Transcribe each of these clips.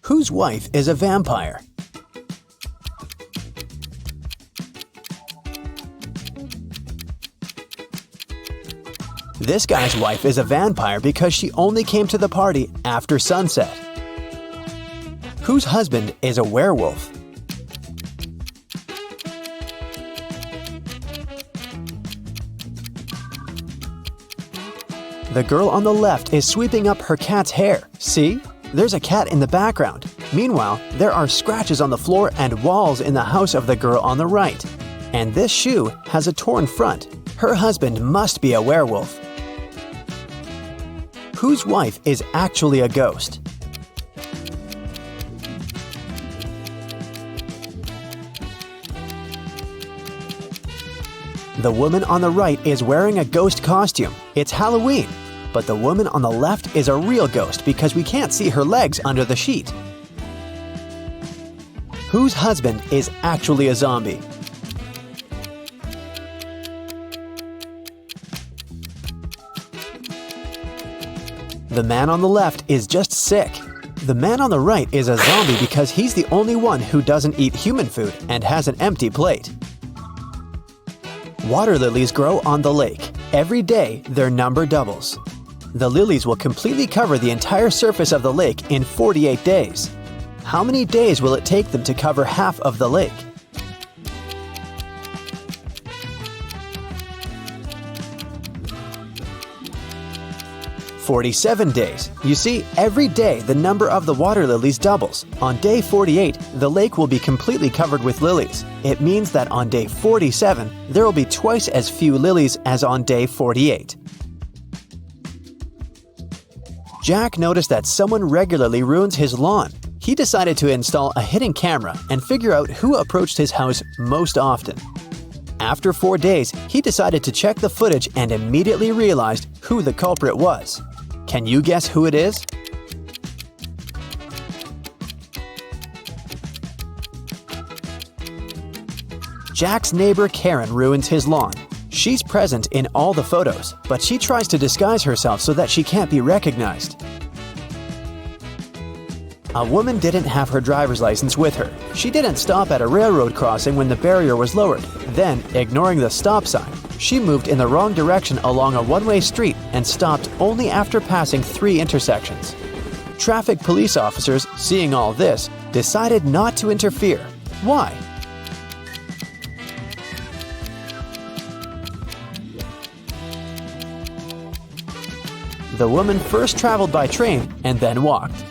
Whose wife is a vampire? This guy's wife is a vampire because she only came to the party after sunset. Whose husband is a werewolf? The girl on the left is sweeping up her cat's hair. See? There's a cat in the background. Meanwhile, there are scratches on the floor and walls in the house of the girl on the right. And this shoe has a torn front. Her husband must be a werewolf. Whose wife is actually a ghost? The woman on the right is wearing a ghost costume. It's Halloween. But the woman on the left is a real ghost because we can't see her legs under the sheet. Whose husband is actually a zombie? The man on the left is just sick. The man on the right is a zombie because he's the only one who doesn't eat human food and has an empty plate. Water lilies grow on the lake. Every day, their number doubles. The lilies will completely cover the entire surface of the lake in 48 days. How many days will it take them to cover half of the lake? "47 days. You see, every day the number of the water lilies doubles. On day 48, the lake will be completely covered with lilies. It means that on day 47, there will be twice as few lilies as on day 48. Jack noticed that someone regularly ruins his lawn. He decided to install a hidden camera and figure out who approached his house most often. After 4 days, he decided to check the footage and immediately realized who the culprit was. Can you guess who it is? Jack's neighbor Karen ruins his lawn. She's present in all the photos, but she tries to disguise herself so that she can't be recognized. A woman didn't have her driver's license with her. She didn't stop at a railroad crossing when the barrier was lowered. Then, ignoring the stop sign, she moved in the wrong direction along a one-way street and stopped only after passing 3 intersections. Traffic police officers, seeing all this, decided not to interfere. Why? The woman first traveled by train and then walked.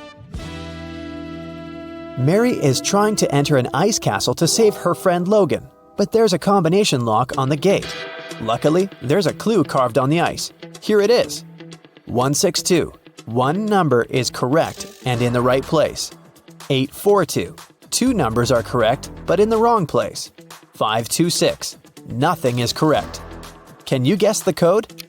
Mary is trying to enter an ice castle to save her friend Logan, but there's a combination lock on the gate. Luckily, there's a clue carved on the ice. Here it is. 162. One number is correct and in the right place. 842. 2 numbers are correct, but in the wrong place. 526. Nothing is correct. Can you guess the code?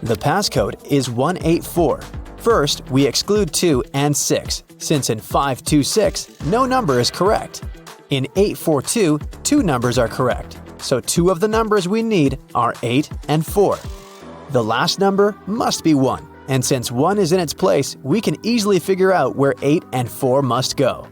The passcode is 184. First, we exclude 2 and 6, since in 526, no number is correct. In 842, 2 numbers are correct, so 2 of the numbers we need are 8 and 4. The last number must be 1, and since 1 is in its place, we can easily figure out where 8 and 4 must go.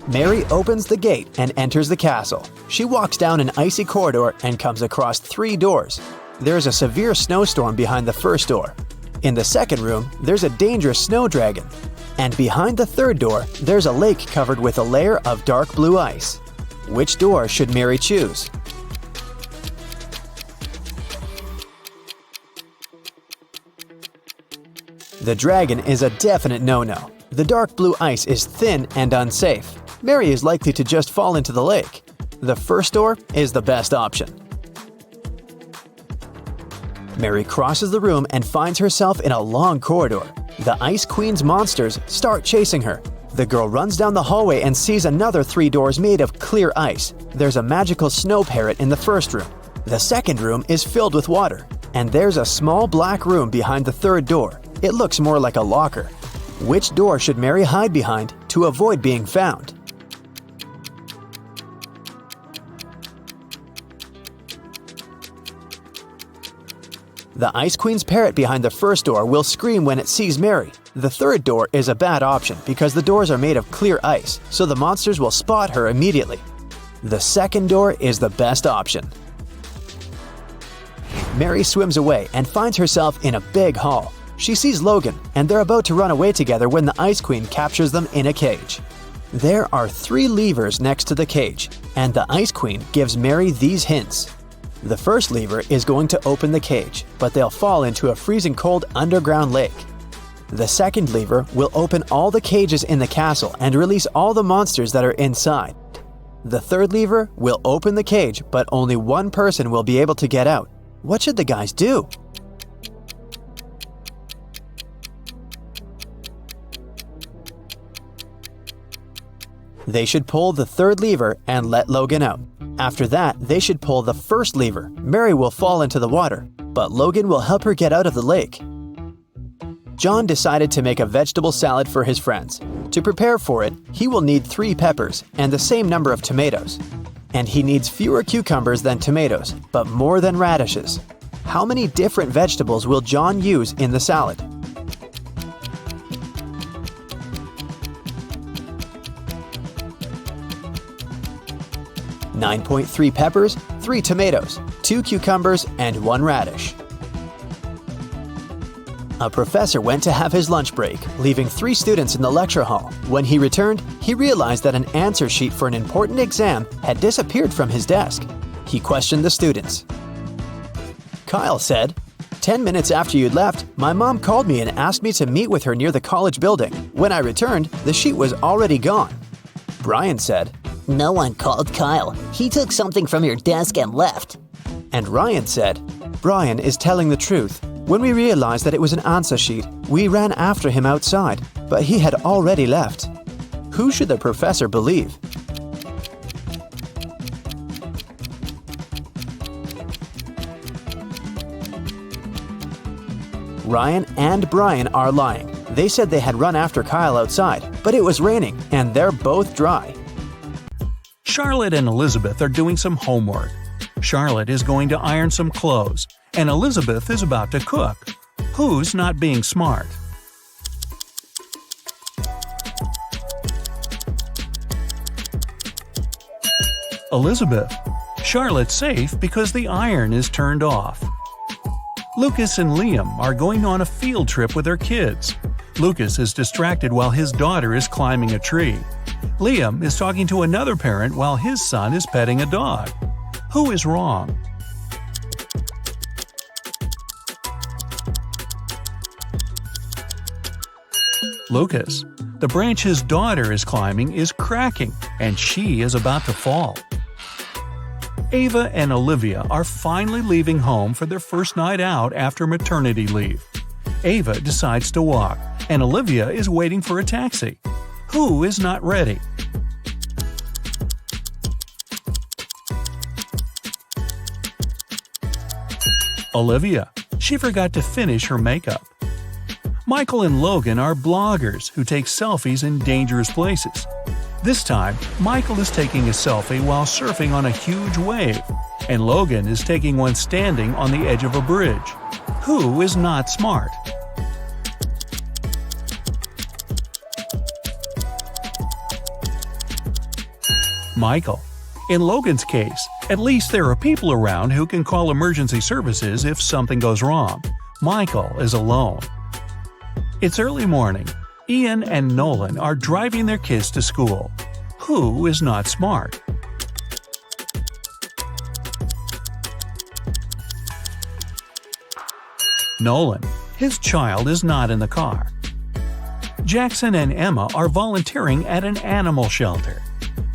Mary opens the gate and enters the castle. She walks down an icy corridor and comes across 3 doors. There is a severe snowstorm behind the first door. In the second room, there's a dangerous snow dragon. And behind the third door, there's a lake covered with a layer of dark blue ice. Which door should Mary choose? The dragon is a definite no-no. The dark blue ice is thin and unsafe. Mary is likely to just fall into the lake. The first door is the best option. Mary crosses the room and finds herself in a long corridor. The Ice Queen's monsters start chasing her. The girl runs down the hallway and sees another 3 doors made of clear ice. There's a magical snow parrot in the first room. The second room is filled with water. And there's a small black room behind the third door. It looks more like a locker. Which door should Mary hide behind to avoid being found? The Ice Queen's parrot behind the first door will scream when it sees Mary. The third door is a bad option because the doors are made of clear ice, so the monsters will spot her immediately. The second door is the best option. Mary swims away and finds herself in a big hall. She sees Logan, and they're about to run away together when the Ice Queen captures them in a cage. There are 3 levers next to the cage, and the Ice Queen gives Mary these hints. The first lever is going to open the cage, but they'll fall into a freezing cold underground lake. The second lever will open all the cages in the castle and release all the monsters that are inside. The third lever will open the cage, but only one person will be able to get out. What should the guys do? They should pull the third lever and let Logan out. After that, they should pull the first lever. Mary will fall into the water, but Logan will help her get out of the lake. John decided to make a vegetable salad for his friends. To prepare for it, he will need 3 peppers and the same number of tomatoes. And he needs fewer cucumbers than tomatoes, but more than radishes. How many different vegetables will John use in the salad? .3 peppers, 3 tomatoes, 2 cucumbers, and 1 radish. A professor went to have his lunch break, leaving 3 students in the lecture hall. When he returned, he realized that an answer sheet for an important exam had disappeared from his desk. He questioned the students. Kyle said, "10 minutes after you'd left, my mom called me and asked me to meet with her near the college building. When I returned, the sheet was already gone." Brian said, "No one called Kyle. He took something from your desk and left." And Ryan said, "Brian is telling the truth. When we realized that it was an answer sheet, we ran after him outside, but he had already left." Who should the professor believe? Ryan and Brian are lying. They said they had run after Kyle outside, but it was raining, and they're both dry. Charlotte and Elizabeth are doing some homework. Charlotte is going to iron some clothes, and Elizabeth is about to cook. Who's not being smart? Elizabeth. Charlotte's safe because the iron is turned off. Lucas and Liam are going on a field trip with their kids. Lucas is distracted while his daughter is climbing a tree. Liam is talking to another parent while his son is petting a dog. Who is wrong? Lucas. The branch his daughter is climbing is cracking, and she is about to fall. Ava and Olivia are finally leaving home for their first night out after maternity leave. Ava decides to walk, and Olivia is waiting for a taxi. Who is not ready? Olivia. She forgot to finish her makeup. Michael and Logan are bloggers who take selfies in dangerous places. This time, Michael is taking a selfie while surfing on a huge wave, and Logan is taking one standing on the edge of a bridge. Who is not smart? Michael. In Logan's case, at least there are people around who can call emergency services if something goes wrong. Michael is alone. It's early morning. Ian and Nolan are driving their kids to school. Who is not smart? Nolan. His child is not in the car. Jackson and Emma are volunteering at an animal shelter.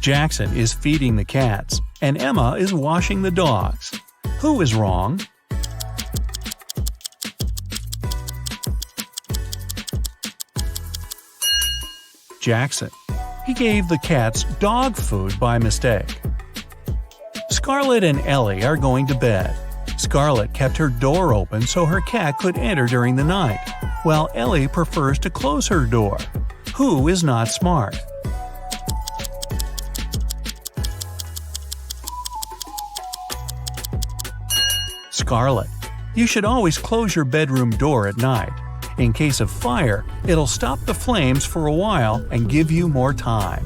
Jackson is feeding the cats, and Emma is washing the dogs. Who is wrong? Jackson. He gave the cats dog food by mistake. Scarlett and Ellie are going to bed. Scarlett kept her door open so her cat could enter during the night, while Ellie prefers to close her door. Who is not smart? Scarlett. You should always close your bedroom door at night. In case of fire, it'll stop the flames for a while and give you more time.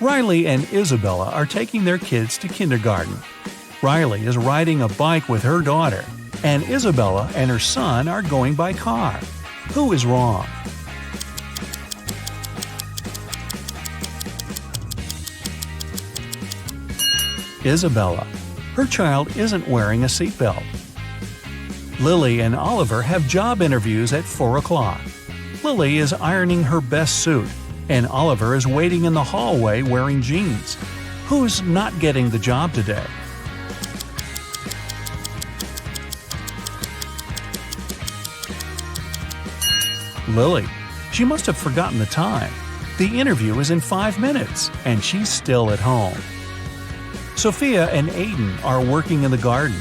Riley and Isabella are taking their kids to kindergarten. Riley is riding a bike with her daughter, and Isabella and her son are going by car. Who is wrong? Isabella. Her child isn't wearing a seatbelt. Lily and Oliver have job interviews at 4 o'clock. Lily is ironing her best suit, and Oliver is waiting in the hallway wearing jeans. Who's not getting the job today? Lily. She must have forgotten the time. The interview is in 5 minutes, and she's still at home. Sophia and Aiden are working in the garden.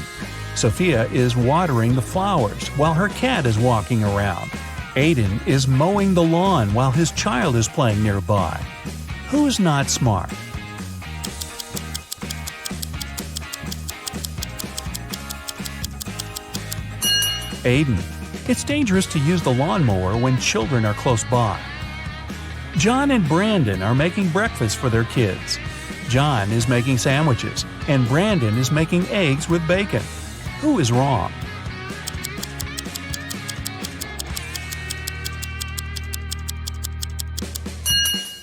Sophia is watering the flowers while her cat is walking around. Aiden is mowing the lawn while his child is playing nearby. Who's not smart? Aiden. It's dangerous to use the lawnmower when children are close by. John and Brandon are making breakfast for their kids. John is making sandwiches, and Brandon is making eggs with bacon. Who is wrong?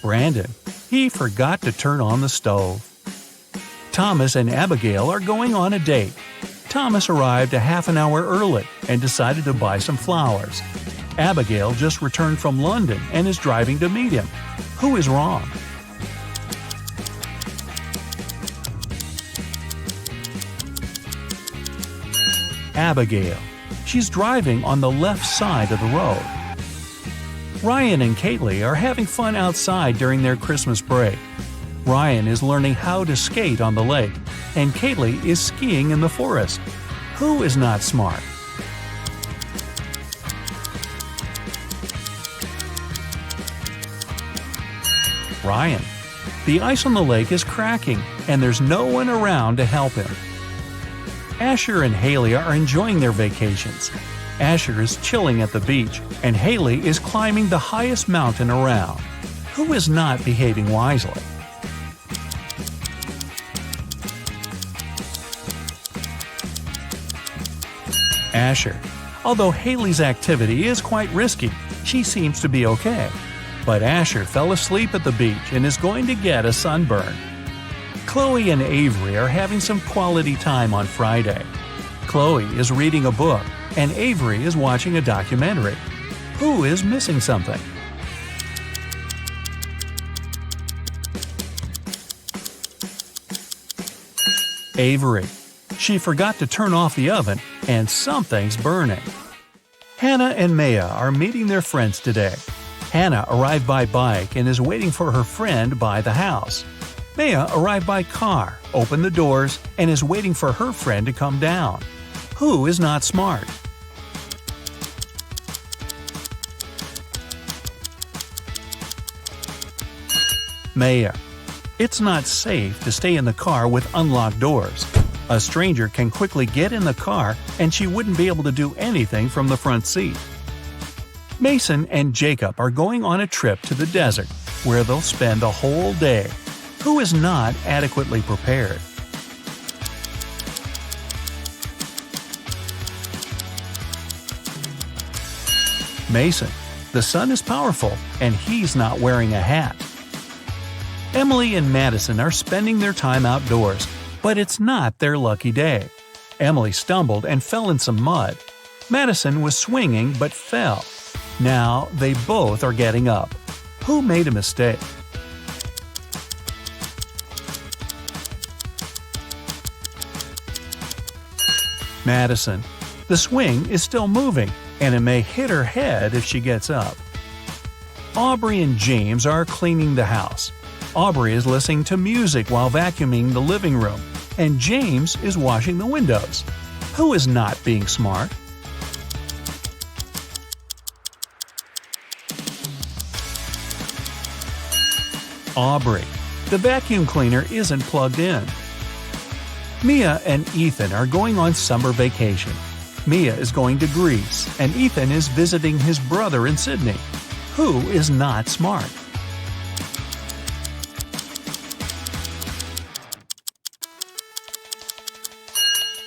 Brandon. He forgot to turn on the stove. Thomas and Abigail are going on a date. Thomas arrived a half an hour early and decided to buy some flowers. Abigail just returned from London and is driving to meet him. Who is wrong? Abigail. She's driving on the left side of the road. Ryan and Kaylee are having fun outside during their Christmas break. Ryan is learning how to skate on the lake, and Kaylee is skiing in the forest. Who is not smart? Ryan. The ice on the lake is cracking, and there's no one around to help him. Asher and Haley are enjoying their vacations. Asher is chilling at the beach, and Haley is climbing the highest mountain around. Who is not behaving wisely? Asher. Although Haley's activity is quite risky, she seems to be okay. But Asher fell asleep at the beach and is going to get a sunburn. Chloe and Avery are having some quality time on Friday. Chloe is reading a book, and Avery is watching a documentary. Who is missing something? Avery. She forgot to turn off the oven, and something's burning. Hannah and Maya are meeting their friends today. Hannah arrived by bike and is waiting for her friend by the house. Maya arrived by car, opened the doors, and is waiting for her friend to come down. Who is not smart? Maya. It's not safe to stay in the car with unlocked doors. A stranger can quickly get in the car, and she wouldn't be able to do anything from the front seat. Mason and Jacob are going on a trip to the desert, where they'll spend the whole day. Who is not adequately prepared? Mason. The sun is powerful, and he's not wearing a hat. Emily and Madison are spending their time outdoors, but it's not their lucky day. Emily stumbled and fell in some mud. Madison was swinging but fell. Now they both are getting up. Who made a mistake? Madison. The swing is still moving, and it may hit her head if she gets up. Aubrey and James are cleaning the house. Aubrey is listening to music while vacuuming the living room, and James is washing the windows. Who is not being smart? Aubrey. The vacuum cleaner isn't plugged in. Mia and Ethan are going on summer vacation. Mia is going to Greece, and Ethan is visiting his brother in Sydney. Who is not smart?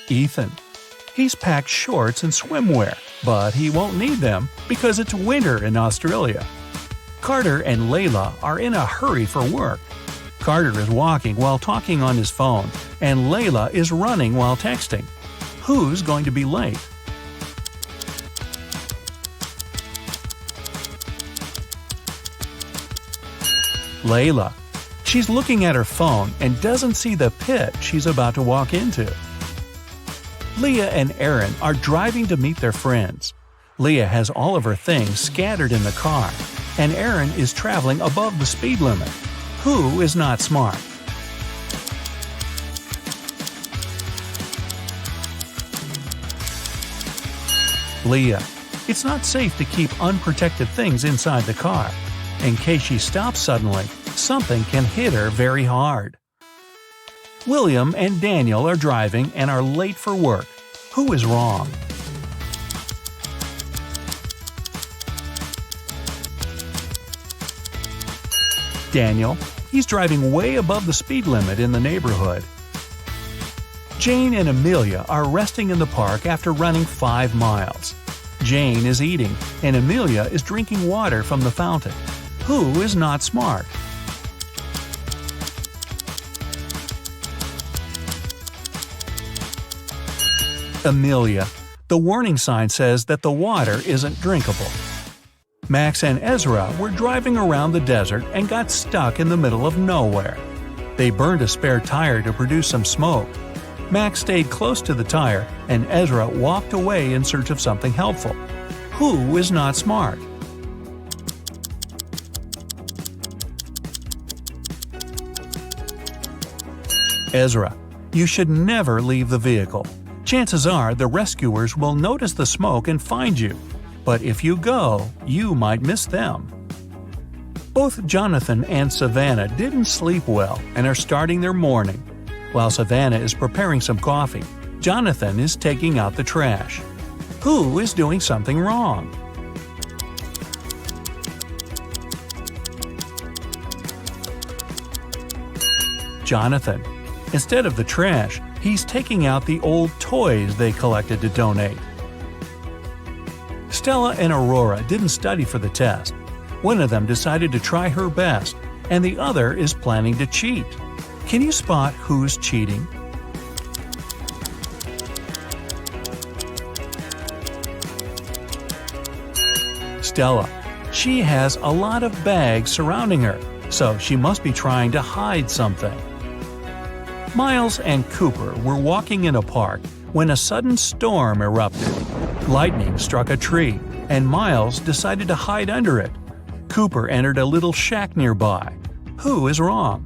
Ethan. He's packed shorts and swimwear, but he won't need them because it's winter in Australia. Carter and Layla are in a hurry for work. Carter is walking while talking on his phone, and Layla is running while texting. Who's going to be late? Layla. She's looking at her phone and doesn't see the pit she's about to walk into. Leah and Aaron are driving to meet their friends. Leah has all of her things scattered in the car, and Aaron is traveling above the speed limit. Who is not smart? Leah. It's not safe to keep unprotected things inside the car. In case she stops suddenly, something can hit her very hard. William and Daniel are driving and are late for work. Who is wrong? Daniel. He's driving way above the speed limit in the neighborhood. Jane and Amelia are resting in the park after running 5 miles. Jane is eating, and Amelia is drinking water from the fountain. Who is not smart? Amelia. The warning sign says that the water isn't drinkable. Max and Ezra were driving around the desert and got stuck in the middle of nowhere. They burned a spare tire to produce some smoke. Max stayed close to the tire, and Ezra walked away in search of something helpful. Who is not smart? Ezra. You should never leave the vehicle. Chances are the rescuers will notice the smoke and find you. But if you go, you might miss them. Both Jonathan and Savannah didn't sleep well and are starting their morning. While Savannah is preparing some coffee, Jonathan is taking out the trash. Who is doing something wrong? Jonathan. Instead of the trash, he's taking out the old toys they collected to donate. Stella and Aurora didn't study for the test. One of them decided to try her best, and the other is planning to cheat. Can you spot who's cheating? Stella. She has a lot of bags surrounding her, so she must be trying to hide something. Miles and Cooper were walking in a park when a sudden storm erupted. Lightning struck a tree, and Miles decided to hide under it. Cooper entered a little shack nearby. Who is wrong?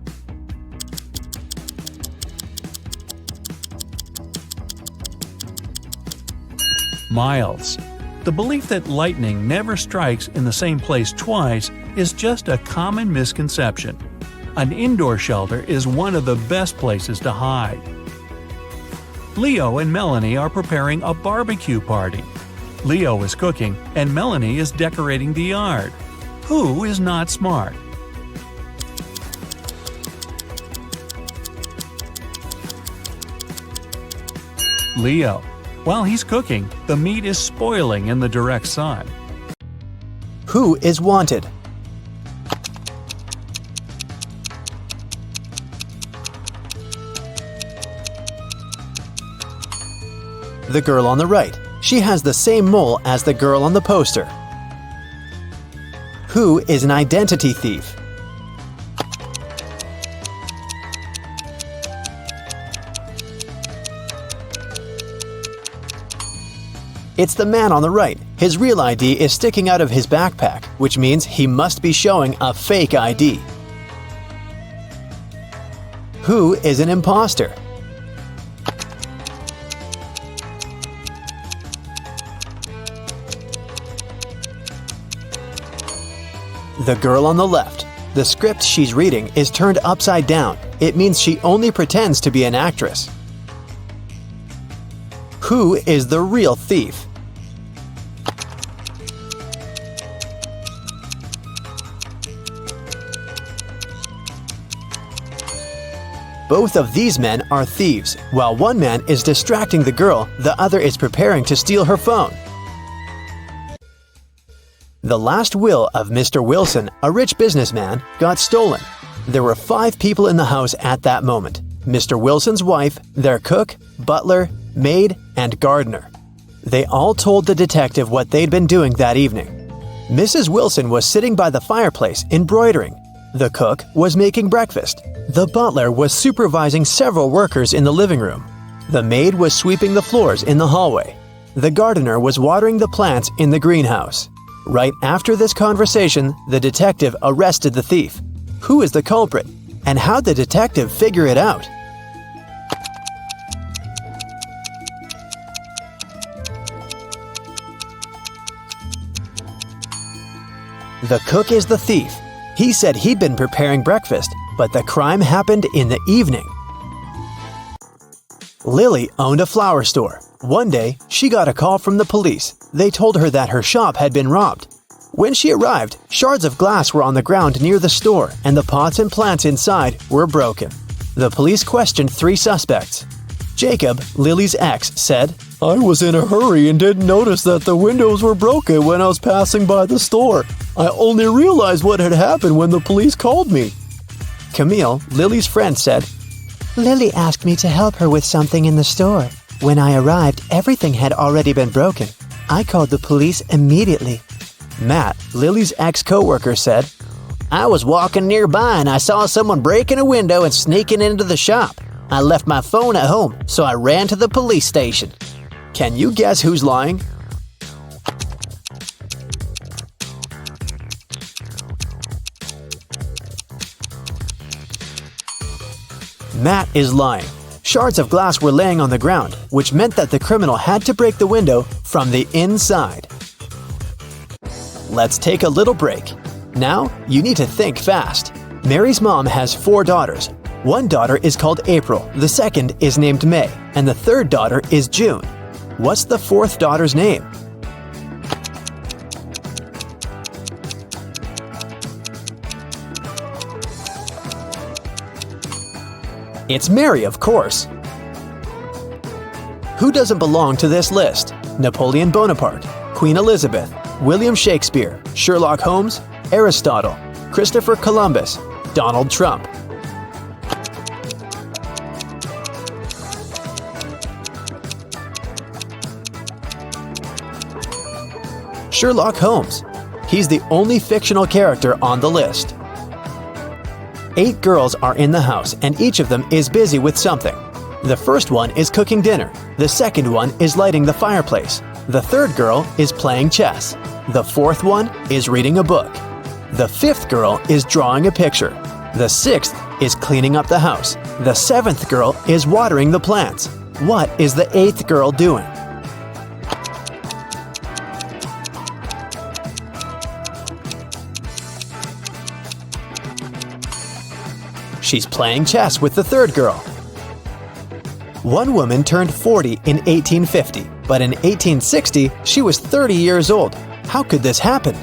Miles. The belief that lightning never strikes in the same place twice is just a common misconception. An indoor shelter is one of the best places to hide. Leo and Melanie are preparing a barbecue party. Leo is cooking, and Melanie is decorating the yard. Who is not smart? Leo. While he's cooking, the meat is spoiling in the direct sun. Who is wanted? The girl on the right. She has the same mole as the girl on the poster. Who is an identity thief? It's the man on the right. His real ID is sticking out of his backpack, which means he must be showing a fake ID. Who is an imposter? The girl on the left. The script she's reading is turned upside down. It means she only pretends to be an actress. Who is the real thief? Both of these men are thieves. While one man is distracting the girl, the other is preparing to steal her phone. The last will of Mr. Wilson, a rich businessman, got stolen. There were 5 people in the house at that moment: Mr. Wilson's wife, their cook, butler, maid, and gardener. They all told the detective what they'd been doing that evening. Mrs. Wilson was sitting by the fireplace embroidering. The cook was making breakfast. The butler was supervising several workers in the living room. The maid was sweeping the floors in the hallway. The gardener was watering the plants in the greenhouse. Right after this conversation, the detective arrested the thief. Who is the culprit? And how'd the detective figure it out? The cook is the thief. He said he'd been preparing breakfast, but the crime happened in the evening. Lily owned a flower store. One day, she got a call from the police. They told her that her shop had been robbed. When she arrived, shards of glass were on the ground near the store, and the pots and plants inside were broken. The police questioned 3 suspects. Jacob, Lily's ex, said, "I was in a hurry and didn't notice that the windows were broken when I was passing by the store. I only realized what had happened when the police called me." Camille, Lily's friend, said, Lily asked me to help her with something in the store. When I arrived, everything had already been broken. I called the police immediately. Matt, Lily's ex-coworker, said, I was walking nearby and I saw someone breaking a window and sneaking into the shop. I left my phone at home, so I ran to the police station. Can you guess who's lying? Matt is lying. Shards of glass were laying on the ground, which meant that the criminal had to break the window from the inside. Let's take a little break. Now, you need to think fast. Mary's mom has 4 daughters. One daughter is called April, the second is named May, and the third daughter is June. What's the 4th daughter's name? It's Mary, of course. Who doesn't belong to this list? Napoleon Bonaparte, Queen Elizabeth, William Shakespeare, Sherlock Holmes, Aristotle, Christopher Columbus, Donald Trump. Sherlock Holmes. He's the only fictional character on the list. 8 girls are in the house, and each of them is busy with something. The first one is cooking dinner. The second one is lighting the fireplace. The third girl is playing chess. The fourth one is reading a book. The 5th girl is drawing a picture. The 6th is cleaning up the house. The 7th girl is watering the plants. What is the 8th girl doing? She's playing chess with the 3rd girl. One woman turned 40 in 1850, but in 1860, she was 30 years old. How could this happen?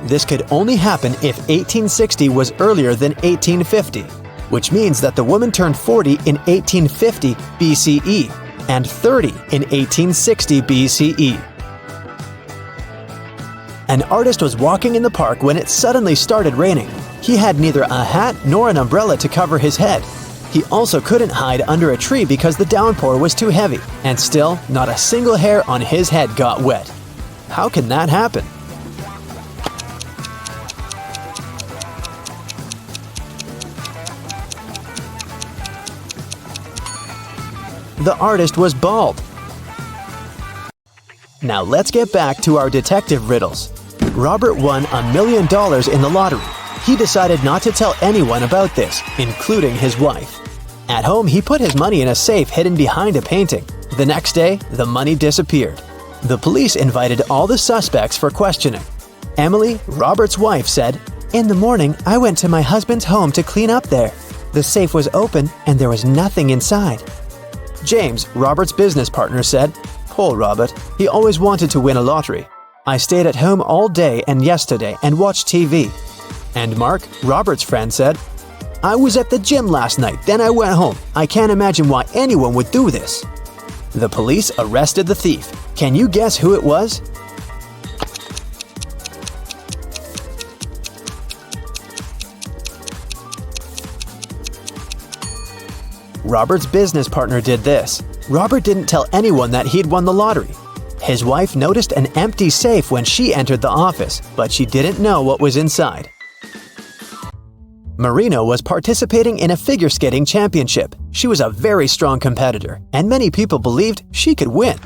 This could only happen if 1860 was earlier than 1850, which means that the woman turned 40 in 1850 BCE and 30 in 1860 BCE. An artist was walking in the park when it suddenly started raining. He had neither a hat nor an umbrella to cover his head. He also couldn't hide under a tree because the downpour was too heavy, and still, not a single hair on his head got wet. How can that happen? The artist was bald. Now let's get back to our detective riddles. Robert won $1 million in the lottery. He decided not to tell anyone about this, including his wife. At home, he put his money in a safe hidden behind a painting. The next day, the money disappeared. The police invited all the suspects for questioning. Emily, Robert's wife, said, "In the morning, I went to my husband's home to clean up there. The safe was open and there was nothing inside." James, Robert's business partner, said, "Poor Robert, he always wanted to win a lottery. I stayed at home all day and yesterday and watched TV." And Mark, Robert's friend, said, "I was at the gym last night, then I went home. I can't imagine why anyone would do this." The police arrested the thief. Can you guess who it was? Robert's business partner did this. Robert didn't tell anyone that he'd won the lottery. His wife noticed an empty safe when she entered the office, but she didn't know what was inside. Marina was participating in a figure skating championship. She was a very strong competitor, and many people believed she could win.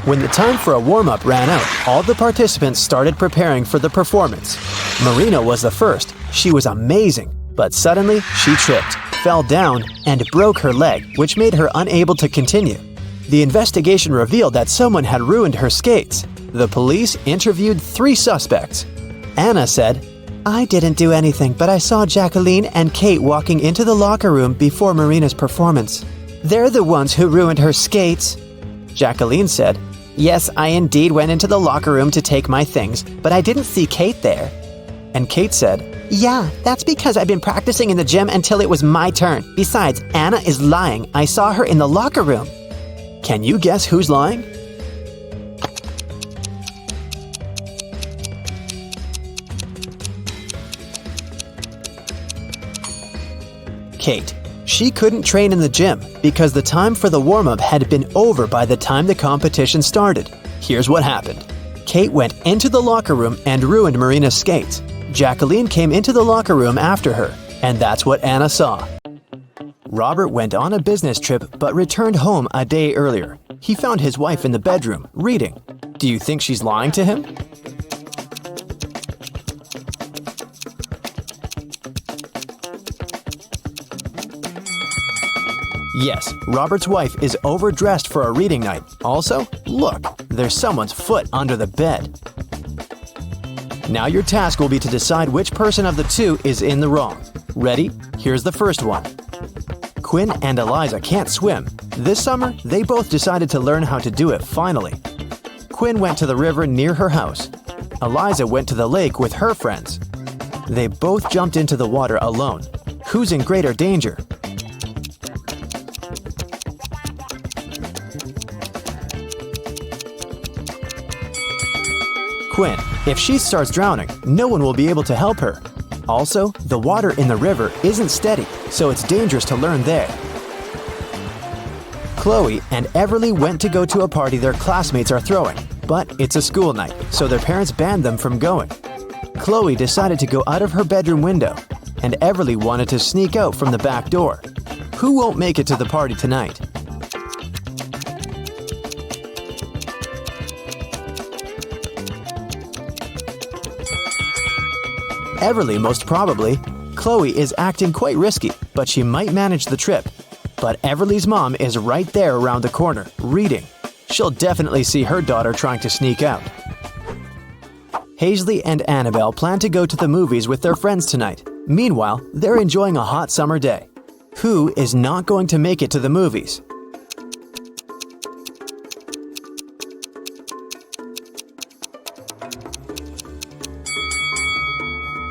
When the time for a warm-up ran out, all the participants started preparing for the performance. Marina was the first. She was amazing, but suddenly she tripped, fell down, and broke her leg, which made her unable to continue. The investigation revealed that someone had ruined her skates. The police interviewed 3 suspects. Anna said, "I didn't do anything, but I saw Jacqueline and Kate walking into the locker room before Marina's performance. They're the ones who ruined her skates." Jacqueline said, "Yes, I indeed went into the locker room to take my things, but I didn't see Kate there." And Kate said, "Yeah, that's because I've been practicing in the gym until it was my turn. Besides, Anna is lying. I saw her in the locker room." Can you guess who's lying? Kate. She couldn't train in the gym because the time for the warm-up had been over by the time the competition started. Here's what happened. Kate went into the locker room and ruined Marina's skates. Jacqueline came into the locker room after her, and that's what Anna saw. Robert went on a business trip but returned home a day earlier. He found his wife in the bedroom, reading. Do you think she's lying to him? Yes, Robert's wife is overdressed for a reading night. Also, look, there's someone's foot under the bed. Now your task will be to decide which person of the two is in the wrong. Ready? Here's the first one. Quinn and Eliza can't swim. This summer, they both decided to learn how to do it finally. Quinn went to the river near her house. Eliza went to the lake with her friends. They both jumped into the water alone. Who's in greater danger? Quinn. If she starts drowning, no one will be able to help her. Also, the water in the river isn't steady, so it's dangerous to learn there. Chloe and Everly went to go to a party their classmates are throwing, but it's a school night, so their parents banned them from going. Chloe decided to go out of her bedroom window, and Everly wanted to sneak out from the back door. Who won't make it to the party tonight? Everly, most probably. Chloe is acting quite risky, but she might manage the trip. But Everly's mom is right there around the corner, reading. She'll definitely see her daughter trying to sneak out. Hazley and Annabelle plan to go to the movies with their friends tonight. Meanwhile, they're enjoying a hot summer day. Who is not going to make it to the movies?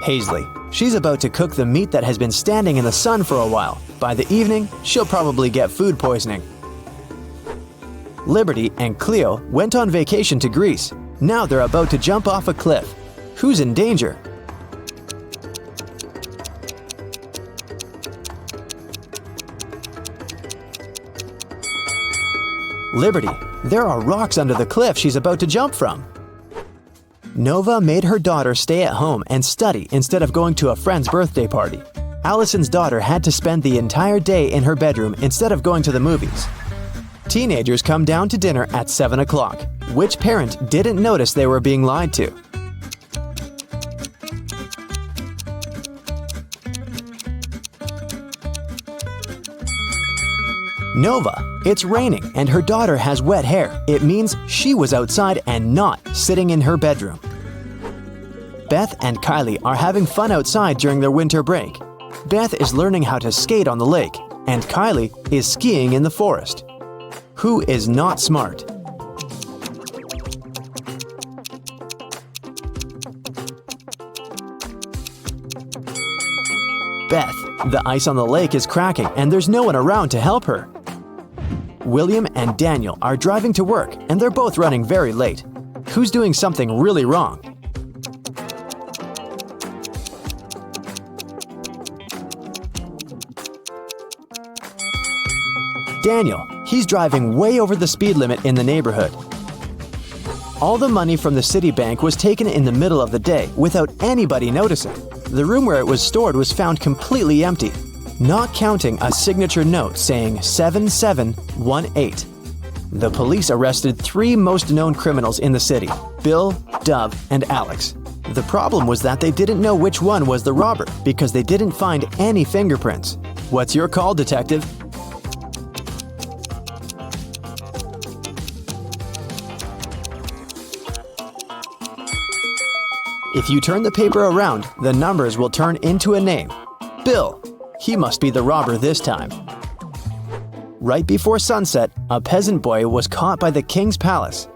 Hazley. She's about to cook the meat that has been standing in the sun for a while. By the evening, she'll probably get food poisoning. Liberty and Cleo went on vacation to Greece. Now they're about to jump off a cliff. Who's in danger? Liberty. There are rocks under the cliff she's about to jump from. Nova made her daughter stay at home and study instead of going to a friend's birthday party. Allison's daughter had to spend the entire day in her bedroom instead of going to the movies. Teenagers come down to dinner at 7 o'clock. Which parent didn't notice they were being lied to? Nova. It's raining and her daughter has wet hair. It means she was outside and not sitting in her bedroom. Beth and Kylie are having fun outside during their winter break. Beth is learning how to skate on the lake, and Kylie is skiing in the forest. Who is not smart? Beth. The ice on the lake is cracking and there's no one around to help her. William and Daniel are driving to work and they're both running very late. Who's doing something really wrong? Daniel. He's driving way over the speed limit in the neighborhood. All the money from the city bank was taken in the middle of the day without anybody noticing. The room where it was stored was found completely empty, not counting a signature note saying 7718. The police arrested 3 most known criminals in the city, Bill, Dove, and Alex. The problem was that they didn't know which one was the robber because they didn't find any fingerprints. What's your call, detective? If you turn the paper around, the numbers will turn into a name. Bill. He must be the robber this time. Right before sunset, a peasant boy was caught by the king's palace.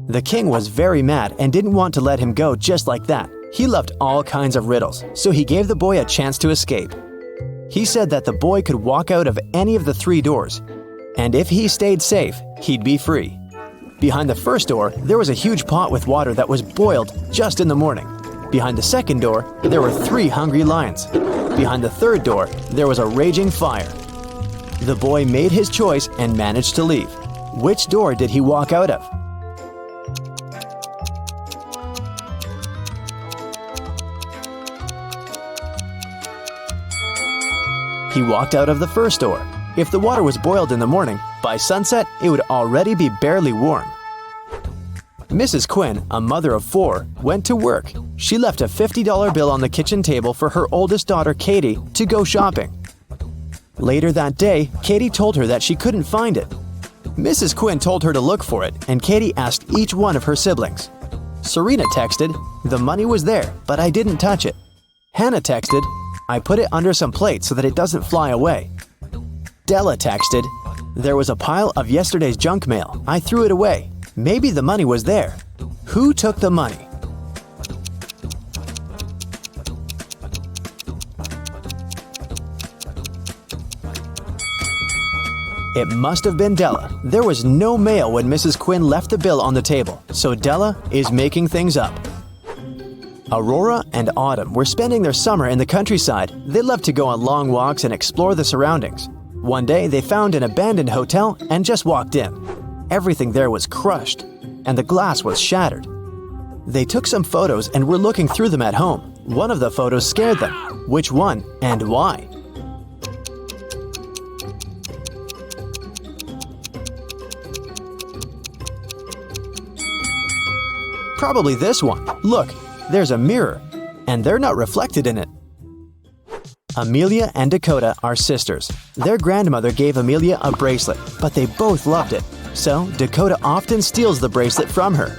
The king was very mad and didn't want to let him go just like that. He loved all kinds of riddles, so he gave the boy a chance to escape. He said that the boy could walk out of any of the 3 doors, and if he stayed safe, he'd be free. Behind the first door, there was a huge pot with water that was boiled just in the morning. Behind the second door, there were 3 hungry lions. Behind the third door, there was a raging fire. The boy made his choice and managed to leave. Which door did he walk out of? He walked out of the first door. If the water was boiled in the morning, by sunset it would already be barely warm. Mrs. Quinn, a mother of 4, went to work. She left a $50 bill on the kitchen table for her oldest daughter, Katie, to go shopping. Later that day, Katie told her that she couldn't find it. Mrs. Quinn told her to look for it, and Katie asked each one of her siblings. Serena texted, "The money was there, but I didn't touch it." Hannah texted, "I put it under some plates so that it doesn't fly away." Della texted, "There was a pile of yesterday's junk mail. I threw it away. Maybe the money was there." Who took the money? It must have been Della. There was no mail when Mrs. Quinn left the bill on the table, so Della is making things up. Aurora and Autumn were spending their summer in the countryside. They loved to go on long walks and explore the surroundings. One day, they found an abandoned hotel and just walked in. Everything there was crushed, and the glass was shattered. They took some photos and were looking through them at home. One of the photos scared them. Which one and why? Probably this one. Look, there's a mirror, and they're not reflected in it. Amelia and Dakota are sisters. Their grandmother gave Amelia a bracelet, but they both loved it. So Dakota often steals the bracelet from her.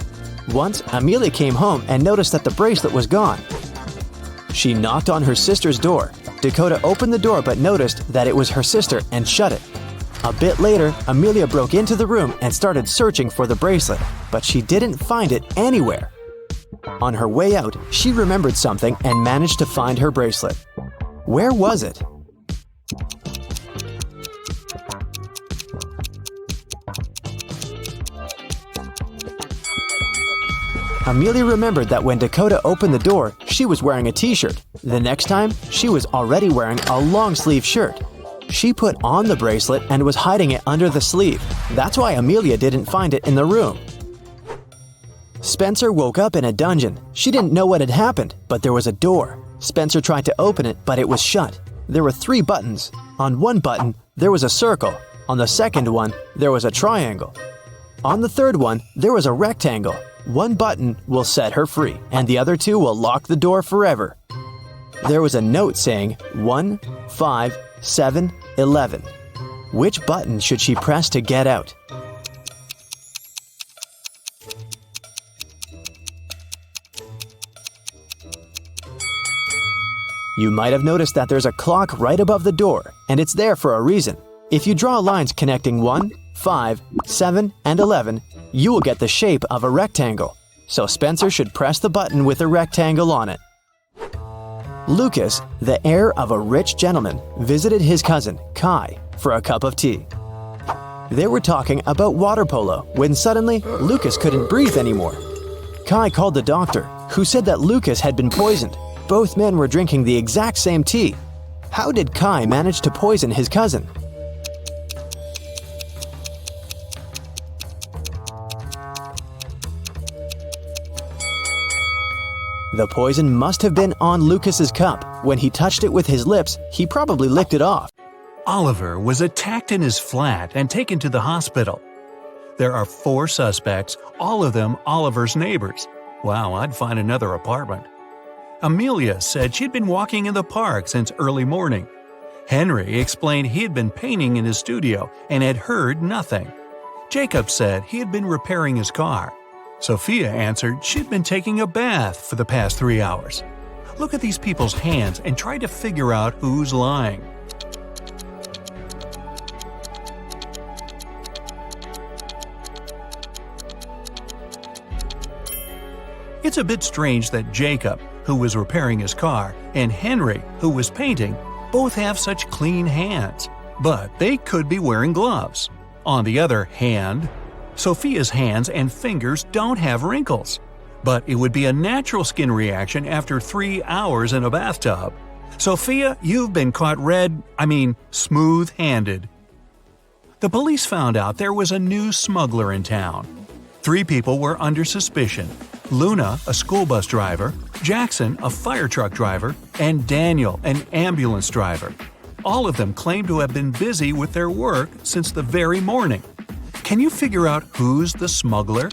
Once, Amelia came home and noticed that the bracelet was gone. She knocked on her sister's door. Dakota opened the door but noticed that it was her sister and shut it. A bit later, Amelia broke into the room and started searching for the bracelet, but she didn't find it anywhere. On her way out, she remembered something and managed to find her bracelet. Where was it? Amelia remembered that when Dakota opened the door, she was wearing a t-shirt. The next time, she was already wearing a long-sleeve shirt. She put on the bracelet and was hiding it under the sleeve. That's why Amelia didn't find it in the room. Spencer woke up in a dungeon. She didn't know what had happened, but there was a door. Spencer tried to open it, but it was shut. There were 3 buttons. On one button, there was a circle. On the second one, there was a triangle. On the third one, there was a rectangle. One button will set her free, and the other 2 will lock the door forever. There was a note saying 1, 5, 7, 11. Which button should she press to get out? You might have noticed that there's a clock right above the door, and it's there for a reason. If you draw lines connecting 1, 5, 7, and 11, you will get the shape of a rectangle. So Spencer should press the button with a rectangle on it. Lucas, the heir of a rich gentleman, visited his cousin, Kai, for a cup of tea. They were talking about water polo when suddenly Lucas couldn't breathe anymore. Kai called the doctor, who said that Lucas had been poisoned. Both men were drinking the exact same tea. How did Kai manage to poison his cousin? The poison must have been on Lucas's cup. When he touched it with his lips, he probably licked it off. Oliver was attacked in his flat and taken to the hospital. There are 4 suspects, all of them Oliver's neighbors. Wow, I'd find another apartment. Amelia said she'd been walking in the park since early morning. Henry explained he had been painting in his studio and had heard nothing. Jacob said he had been repairing his car. Sophia answered she'd been taking a bath for the past 3 hours. Look at these people's hands and try to figure out who's lying. It's a bit strange that Jacob, who was repairing his car, and Henry, who was painting, both have such clean hands, but they could be wearing gloves. On the other hand, Sophia's hands and fingers don't have wrinkles, but it would be a natural skin reaction after 3 hours in a bathtub. Sophia, you've been caught smooth-handed. The police found out there was a new smuggler in town. 3 people were under suspicion: Luna, a school bus driver, Jackson, a fire truck driver, and Daniel, an ambulance driver. All of them claimed to have been busy with their work since the very morning. Can you figure out who's the smuggler?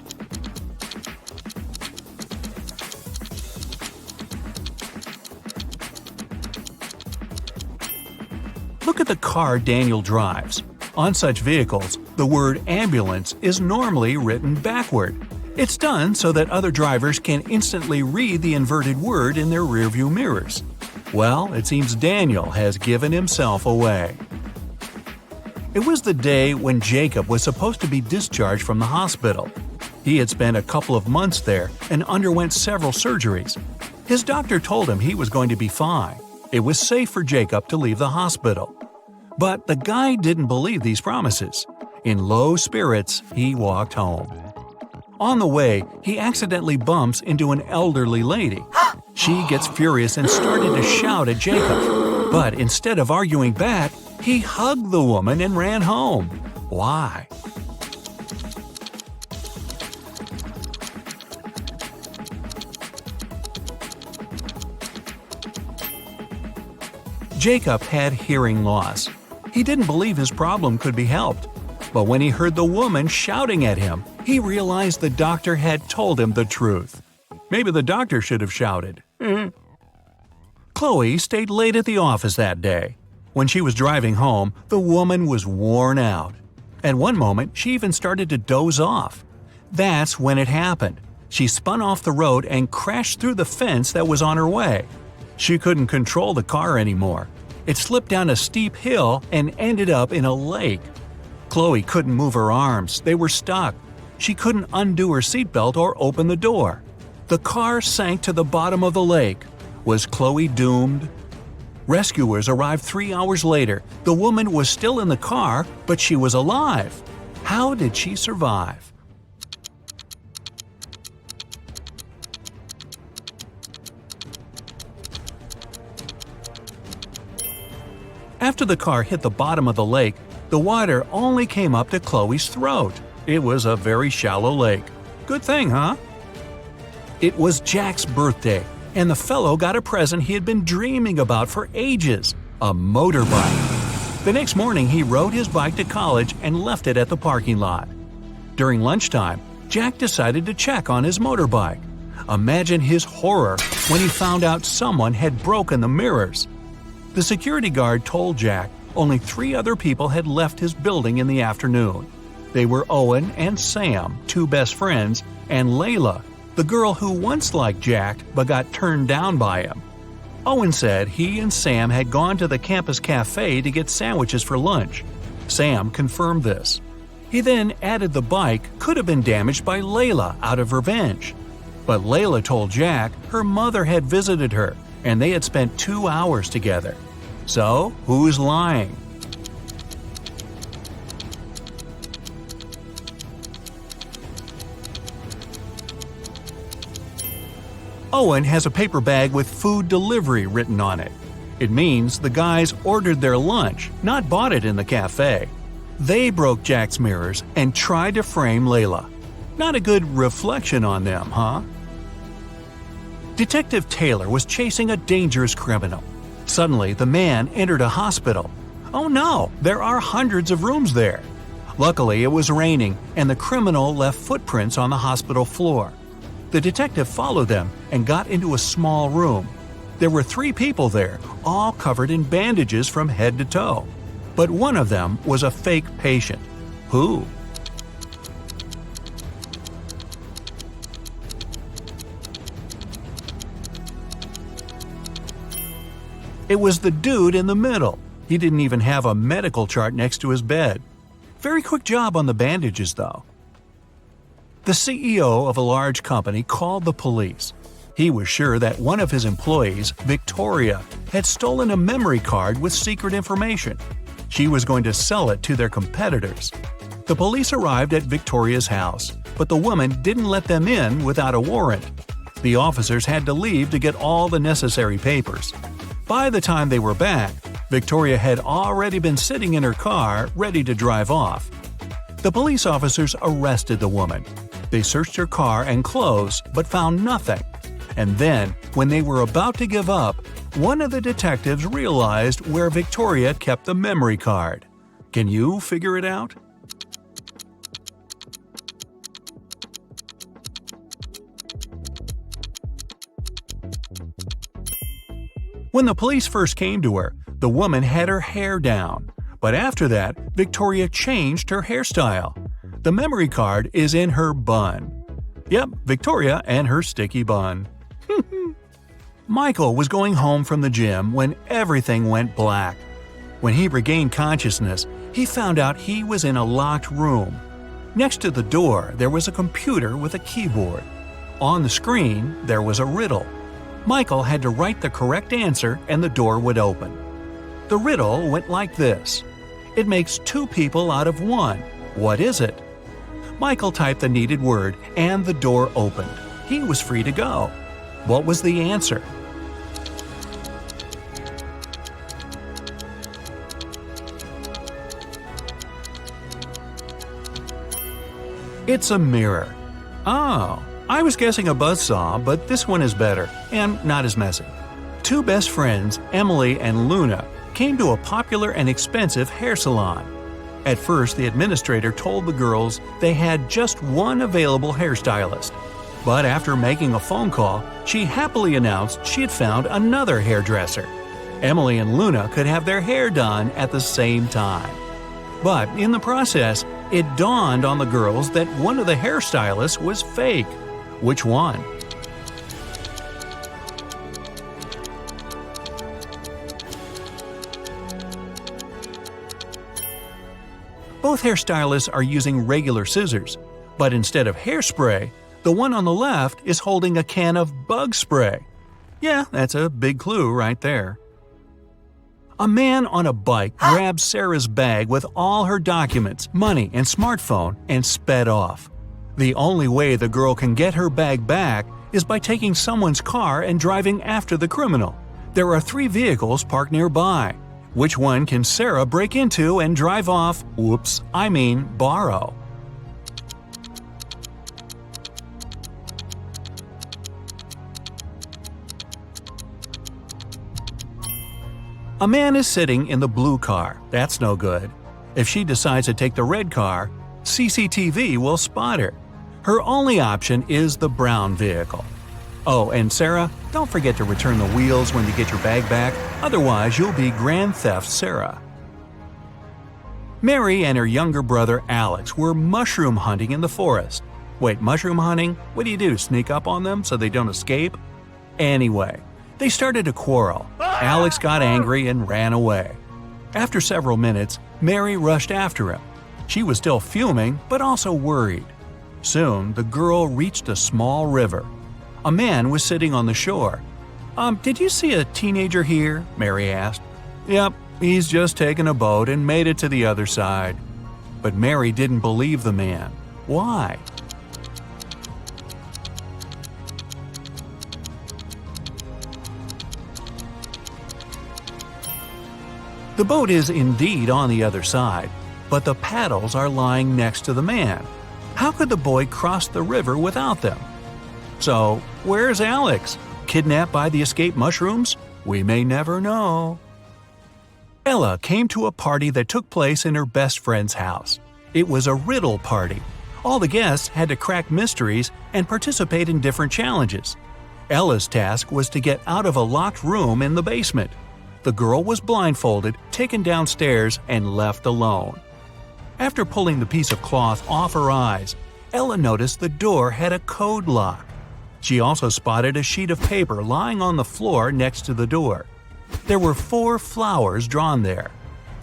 Look at the car Daniel drives. On such vehicles, the word ambulance is normally written backward. It's done so that other drivers can instantly read the inverted word in their rearview mirrors. Well, it seems Daniel has given himself away. It was the day when Jacob was supposed to be discharged from the hospital. He had spent a couple of months there and underwent several surgeries. His doctor told him he was going to be fine. It was safe for Jacob to leave the hospital. But the guy didn't believe these promises. In low spirits, he walked home. On the way, he accidentally bumps into an elderly lady. She gets furious and started to shout at Jacob. But instead of arguing back, he hugged the woman and ran home. Why? Jacob had hearing loss. He didn't believe his problem could be helped. But when he heard the woman shouting at him, he realized the doctor had told him the truth. Maybe the doctor should have shouted. Chloe stayed late at the office that day. When she was driving home, the woman was worn out. At one moment, she even started to doze off. That's when it happened. She spun off the road and crashed through the fence that was on her way. She couldn't control the car anymore. It slipped down a steep hill and ended up in a lake. Chloe couldn't move her arms. They were stuck. She couldn't undo her seatbelt or open the door. The car sank to the bottom of the lake. Was Chloe doomed? Rescuers arrived 3 hours later. The woman was still in the car, but she was alive. How did she survive? After the car hit the bottom of the lake, the water only came up to Chloe's throat. It was a very shallow lake. Good thing, huh? It was Jack's birthday, and the fellow got a present he had been dreaming about for ages – a motorbike. The next morning, he rode his bike to college and left it at the parking lot. During lunchtime, Jack decided to check on his motorbike. Imagine his horror when he found out someone had broken the mirrors. The security guard told Jack only 3 other people had left his building in the afternoon. They were Owen and Sam, 2 best friends, and Layla, the girl who once liked Jack but got turned down by him. Owen said he and Sam had gone to the campus cafe to get sandwiches for lunch. Sam confirmed this. He then added the bike could have been damaged by Layla out of revenge. But Layla told Jack her mother had visited her and they had spent 2 hours together. So, who's lying? Owen has a paper bag with food delivery written on it. It means the guys ordered their lunch, not bought it in the cafe. They broke Jack's mirrors and tried to frame Layla. Not a good reflection on them, huh? Detective Taylor was chasing a dangerous criminal. Suddenly, the man entered a hospital. Oh no, there are hundreds of rooms there. Luckily, it was raining and the criminal left footprints on the hospital floor. The detective followed them and got into a small room. There were 3 people there, all covered in bandages from head to toe. But one of them was a fake patient. Who? It was the dude in the middle. He didn't even have a medical chart next to his bed. Very quick job on the bandages, though. The CEO of a large company called the police. He was sure that one of his employees, Victoria, had stolen a memory card with secret information. She was going to sell it to their competitors. The police arrived at Victoria's house, but the woman didn't let them in without a warrant. The officers had to leave to get all the necessary papers. By the time they were back, Victoria had already been sitting in her car, ready to drive off. The police officers arrested the woman. They searched her car and clothes, but found nothing. And then, when they were about to give up, one of the detectives realized where Victoria kept the memory card. Can you figure it out? When the police first came to her, the woman had her hair down. But after that, Victoria changed her hairstyle. The memory card is in her bun. Yep, Victoria and her sticky bun. Michael was going home from the gym when everything went black. When he regained consciousness, he found out he was in a locked room. Next to the door, there was a computer with a keyboard. On the screen, there was a riddle. Michael had to write the correct answer and the door would open. The riddle went like this. It makes 2 people out of 1. What is it? Michael typed the needed word and the door opened. He was free to go. What was the answer? It's a mirror. Oh, I was guessing a buzzsaw, but this one is better and not as messy. 2 best friends, Emily and Luna, came to a popular and expensive hair salon. At first, the administrator told the girls they had just one available hairstylist. But after making a phone call, she happily announced she had found another hairdresser. Emily and Luna could have their hair done at the same time. But in the process, it dawned on the girls that one of the hairstylists was fake. Which one? Both hairstylists are using regular scissors, but instead of hairspray, the one on the left is holding a can of bug spray. Yeah, that's a big clue right there. A man on a bike grabbed Sarah's bag with all her documents, money, and smartphone and sped off. The only way the girl can get her bag back is by taking someone's car and driving after the criminal. There are 3 vehicles parked nearby. Which one can Sarah break into and drive off? Borrow. A man is sitting in the blue car. That's no good. If she decides to take the red car, CCTV will spot her. Her only option is the brown vehicle. Oh, and Sarah, don't forget to return the wheels when you get your bag back, otherwise you'll be Grand Theft Sarah. Mary and her younger brother Alex were mushroom hunting in the forest. Wait, mushroom hunting? What do? Sneak up on them so they don't escape? Anyway, They started to quarrel. Alex got angry and ran away. After several minutes, Mary rushed after him. She was still fuming, but also worried. Soon, the girl reached a small river. A man was sitting on the shore. Did you see a teenager here?" Mary asked. "Yep, he's just taken a boat and made it to the other side." But Mary didn't believe the man. Why? The boat is indeed on the other side, but the paddles are lying next to the man. How could the boy cross the river without them? So, where's Alex? Kidnapped by the escape mushrooms? We may never know. Ella came to a party that took place in her best friend's house. It was a riddle party. All the guests had to crack mysteries and participate in different challenges. Ella's task was to get out of a locked room in the basement. The girl was blindfolded, taken downstairs, and left alone. After pulling the piece of cloth off her eyes, Ella noticed the door had a code lock. She also spotted a sheet of paper lying on the floor next to the door. There were 4 flowers drawn there.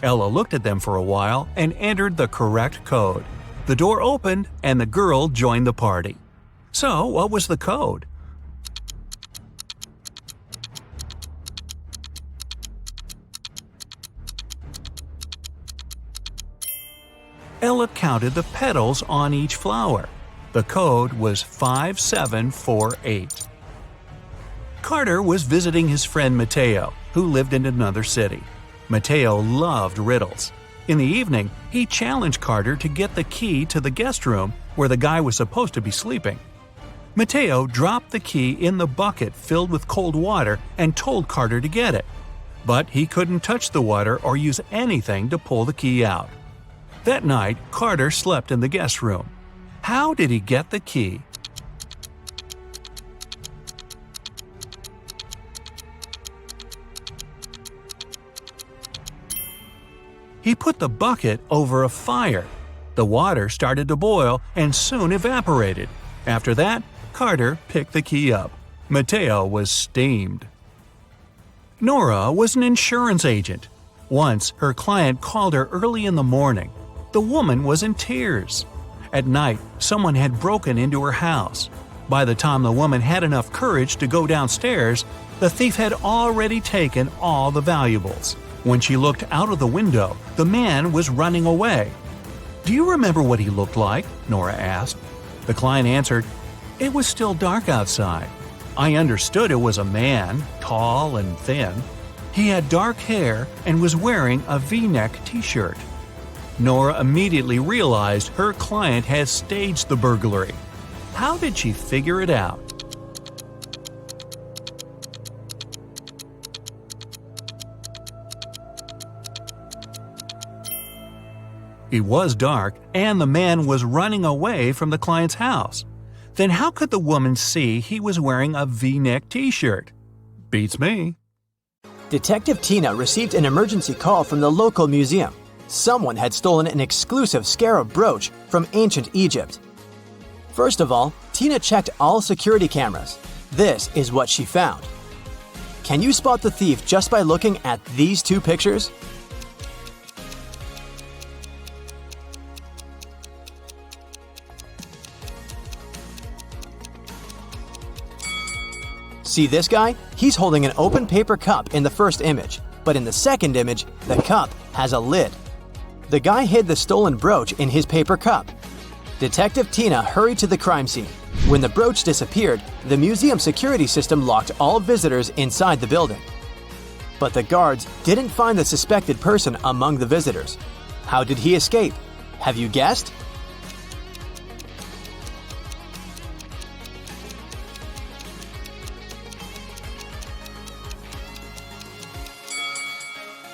Ella looked at them for a while and entered the correct code. The door opened and the girl joined the party. So, what was the code? Ella counted the petals on each flower. The code was 5748. Carter was visiting his friend Mateo, who lived in another city. Mateo loved riddles. In the evening, he challenged Carter to get the key to the guest room where the guy was supposed to be sleeping. Mateo dropped the key in the bucket filled with cold water and told Carter to get it. But he couldn't touch the water or use anything to pull the key out. That night, Carter slept in the guest room. How did he get the key? He put the bucket over a fire. The water started to boil and soon evaporated. After that, Carter picked the key up. Mateo was steamed. Nora was an insurance agent. Once, her client called her early in the morning. The woman was in tears. At night, someone had broken into her house. By the time the woman had enough courage to go downstairs, the thief had already taken all the valuables. When she looked out of the window, the man was running away. "Do you remember what he looked like?" Nora asked. The client answered, "It was still dark outside. I understood it was a man, tall and thin. He had dark hair and was wearing a V-neck t-shirt." Nora immediately realized her client had staged the burglary. How did she figure it out? It was dark, and the man was running away from the client's house. Then how could the woman see he was wearing a V-neck t-shirt? Beats me. Detective Tina received an emergency call from the local museum. Someone had stolen an exclusive scarab brooch from ancient Egypt. First of all, Tina checked all security cameras. This is what she found. Can you spot the thief just by looking at these 2 pictures? See this guy? He's holding an open paper cup in the first image, but in the second image, the cup has a lid. The guy hid the stolen brooch in his paper cup. Detective Tina hurried to the crime scene. When the brooch disappeared, the museum security system locked all visitors inside the building. But the guards didn't find the suspected person among the visitors. How did he escape? Have you guessed?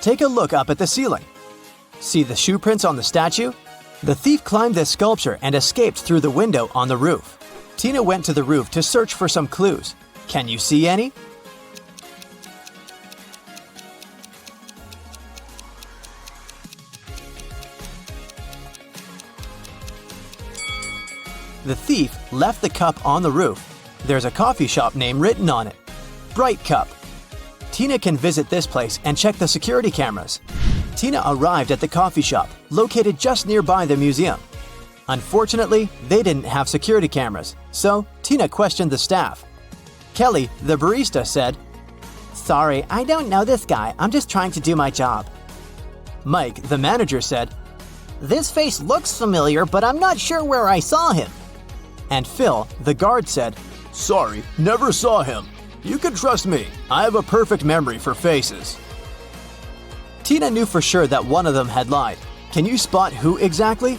Take a look up at the ceiling. See the shoe prints on the statue? The thief climbed this sculpture and escaped through the window on the roof. Tina went to the roof to search for some clues. Can you see any? The thief left the cup on the roof. There's a coffee shop name written on it. Bright Cup. Tina can visit this place and check the security cameras. Tina arrived at the coffee shop, located just nearby the museum. Unfortunately, they didn't have security cameras, so Tina questioned the staff. Kelly, the barista, said, "Sorry, I don't know this guy. I'm just trying to do my job." Mike, the manager, said, This face looks familiar, but I'm not sure where I saw him. and Phil, the guard, said, "Sorry, never saw him. You can trust me. I have a perfect memory for faces." Tina knew for sure that one of them had lied. Can you spot who exactly?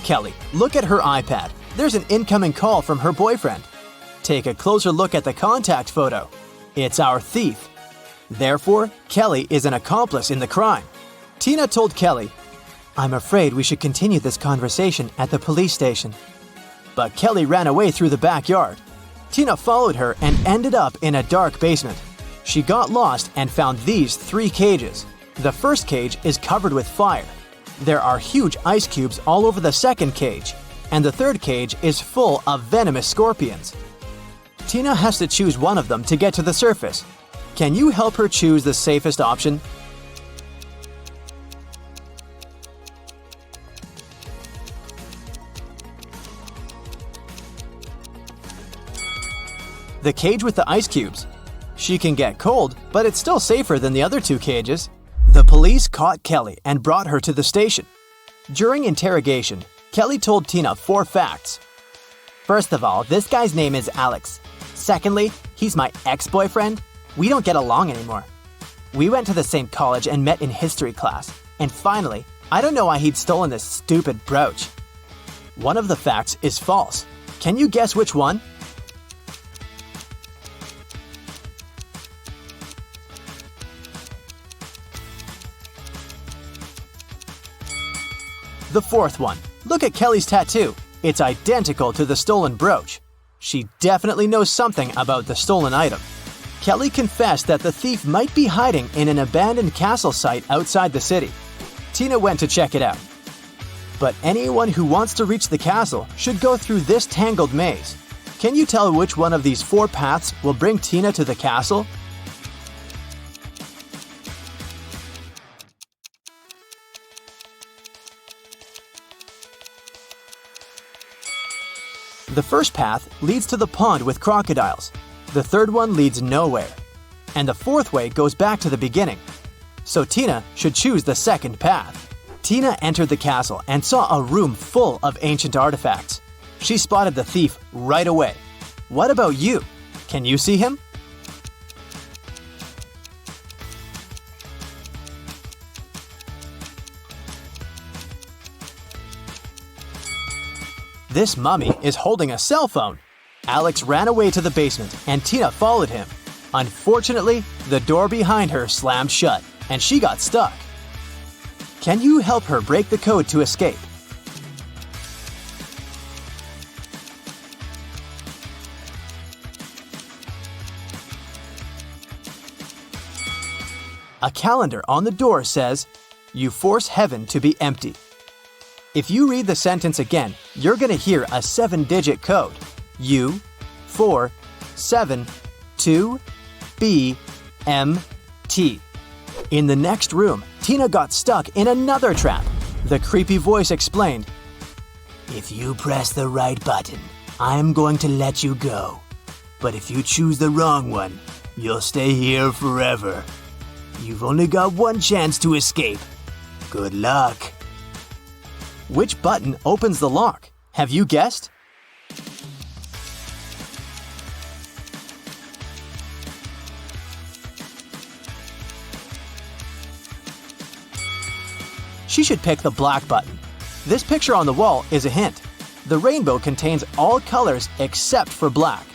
Kelly, look at her iPad. There's an incoming call from her boyfriend. Take a closer look at the contact photo. It's our thief. Therefore, Kelly is an accomplice in the crime. Tina told Kelly, "I'm afraid we should continue this conversation at the police station." But Kelly ran away through the backyard. Tina followed her and ended up in a dark basement. She got lost and found these 3 cages. The first cage is covered with fire. There are huge ice cubes all over the second cage, and the third cage is full of venomous scorpions. Tina has to choose one of them to get to the surface. Can you help her choose the safest option? The cage with the ice cubes. She can get cold, but it's still safer than the other 2 cages. The police caught Kelly and brought her to the station. During interrogation, Kelly told Tina 4 facts. First of all, this guy's name is Alex. Secondly, he's my ex-boyfriend. We don't get along anymore. We went to the same college and met in history class. And finally, I don't know why he'd stolen this stupid brooch. One of the facts is false. Can you guess which one? The 4th one. Look at Kelly's tattoo. It's identical to the stolen brooch. She definitely knows something about the stolen item. Kelly confessed that the thief might be hiding in an abandoned castle site outside the city. Tina went to check it out. But anyone who wants to reach the castle should go through this tangled maze. Can you tell which one of these 4 paths will bring Tina to the castle? The first path leads to the pond with crocodiles. The third one leads nowhere. And the 4th way goes back to the beginning. So Tina should choose the second path. Tina entered the castle and saw a room full of ancient artifacts. She spotted the thief right away. What about you? Can you see him? This mummy is holding a cell phone. Alex ran away to the basement and Tina followed him. Unfortunately, the door behind her slammed shut and she got stuck. Can you help her break the code to escape? A calendar on the door says, "You force heaven to be empty." If you read the sentence again, you're going to hear a 7-digit code. U, 4, 7, 2, B, M, T. In the next room, Tina got stuck in another trap. The creepy voice explained, If you press the right button, I'm going to let you go. But if you choose the wrong one, you'll stay here forever. You've only got one chance to escape. Good luck. Which button opens the lock? Have you guessed? She should pick the black button. This picture on the wall is a hint. The rainbow contains all colors except for black.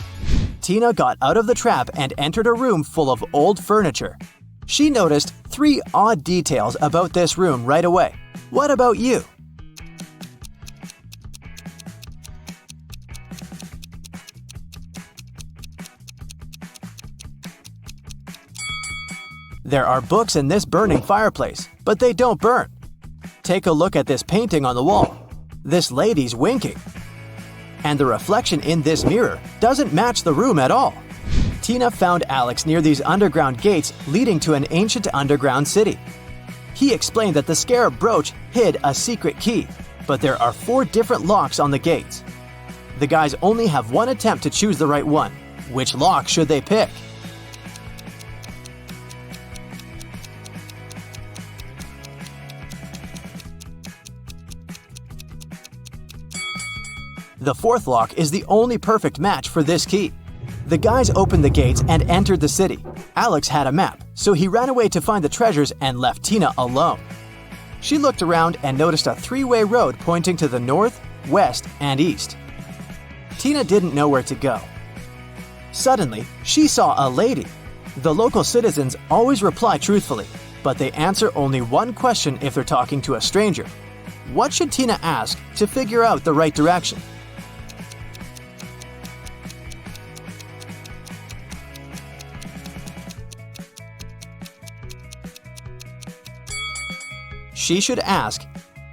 Tina got out of the trap and entered a room full of old furniture. She noticed 3 odd details about this room right away. What about you? There are books in this burning fireplace, but they don't burn. Take a look at this painting on the wall. This lady's winking. And the reflection in this mirror doesn't match the room at all. Tina found Alex near these underground gates leading to an ancient underground city. He explained that the scarab brooch hid a secret key, but there are 4 different locks on the gates. The guys only have one attempt to choose the right one. Which lock should they pick? The 4th lock is the only perfect match for this key. The guys opened the gates and entered the city. Alex had a map, so he ran away to find the treasures and left Tina alone. She looked around and noticed a 3-way road pointing to the north, west, and east. Tina didn't know where to go. Suddenly, she saw a lady. The local citizens always reply truthfully, but they answer only one question if they're talking to a stranger. What should Tina ask to figure out the right direction? She should ask,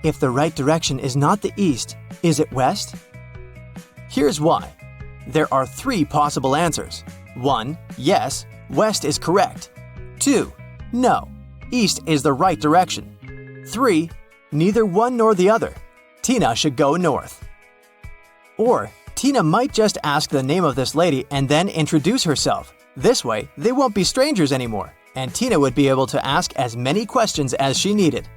if the right direction is not the east, is it west? Here's why. There are 3 possible answers. 1. Yes, west is correct. 2. No, east is the right direction. 3. Neither one nor the other. Tina should go north. Or, Tina might just ask the name of this lady and then introduce herself. This way, they won't be strangers anymore, and Tina would be able to ask as many questions as she needed.